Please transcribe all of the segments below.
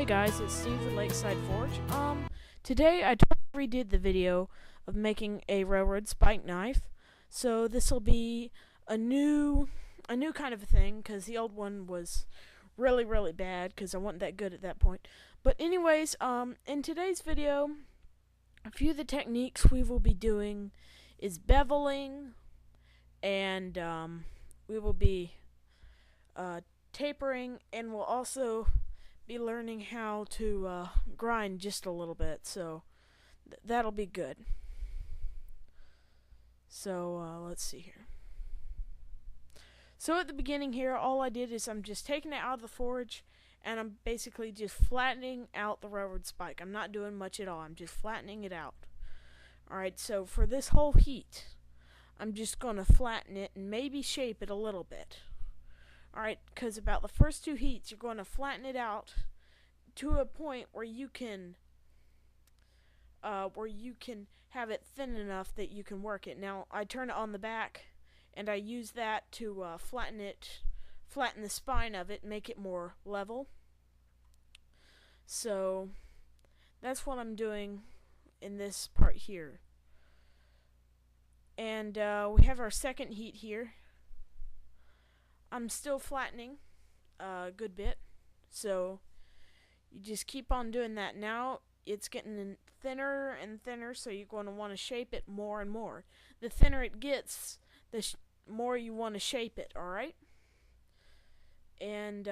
Hey guys, it's Steve with Lakeside Forge. Today I totally redid the video of making a railroad spike knife. So this will be a new kind of a thing, because the old one was really bad, because I wasn't that good at that point. But anyways, in today's video, a few of the techniques we will be doing is beveling, and we will be tapering, and we'll also be learning how to grind just a little bit, so that'll be good. So let's see here. So at the beginning here, all I did is I'm just taking it out of the forge, and I'm basically just flattening out the railroad spike. I'm not doing much at all, I'm just flattening it out. Alright, so for this whole heat, I'm just going to flatten it and maybe shape it a little bit. Alright, because about the first two heats, you're going to flatten it out to a point where you can have it thin enough that you can work it. Now, I turn it on the back, and I use that to flatten the spine of it, make it more level. So, that's what I'm doing in this part here. And we have our second heat here. I'm still flattening a good bit, so you just keep on doing that. Now it's getting thinner and thinner, so you're going to want to shape it more and more. The thinner it gets, the more you want to shape it, alright? And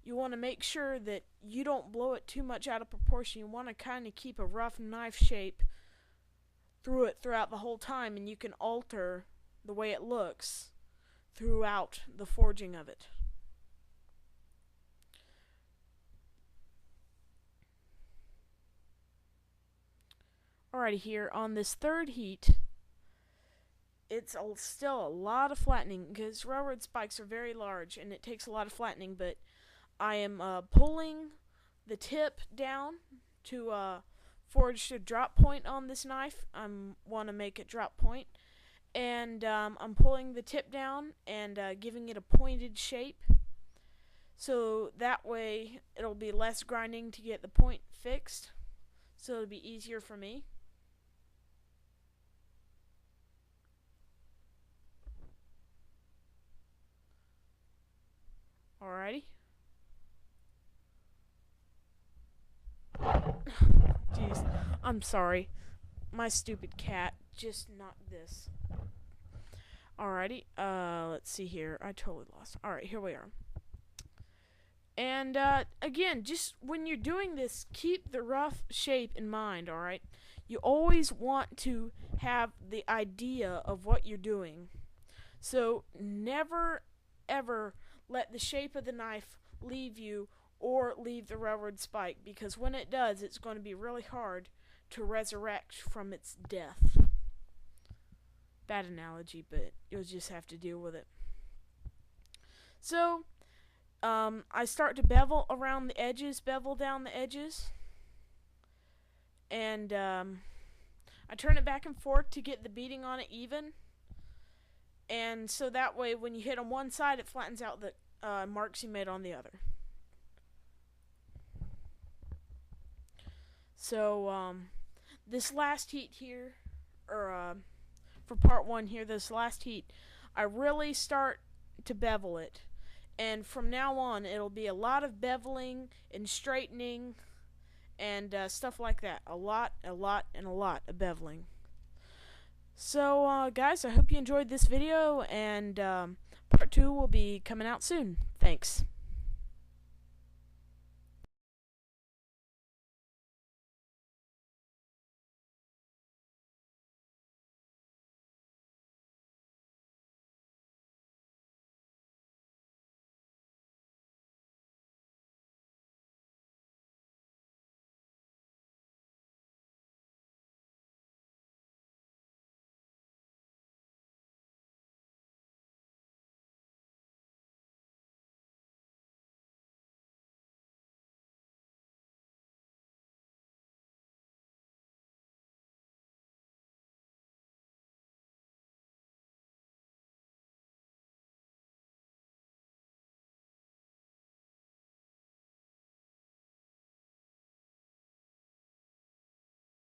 you want to make sure that you don't blow it too much out of proportion. You want to kind of keep a rough knife shape throughout the whole time, and you can alter the way it looks throughout the forging of it. Alrighty, here on this third heat, it's still a lot of flattening, because railroad spikes are very large and it takes a lot of flattening, but I am pulling the tip down to forge the drop point on this knife. I want to make it drop point. And I'm pulling the tip down and giving it a pointed shape, so that way it'll be less grinding to get the point fixed, so it'll be easier for me. Alrighty. Jeez, I'm sorry. My stupid cat just knocked this. Alrighty, let's see here. I totally lost. Alright, here we are. And, again, just when you're doing this, keep the rough shape in mind, alright? You always want to have the idea of what you're doing. So, never, ever let the shape of the knife leave you or leave the railroad spike, because when it does, it's going to be really hard to resurrect from its death. Bad analogy, but you'll just have to deal with it. So, I start to bevel around the edges, bevel down the edges, and I turn it back and forth to get the beating on it even, and so that way when you hit on one side, it flattens out the marks you made on the other. So, this last heat here, or for part one here, this last heat, I really start to bevel it, and from now on it'll be a lot of beveling and straightening and stuff like that. A lot of beveling. So guys, I hope you enjoyed this video, and part 2 will be coming out soon. Thanks.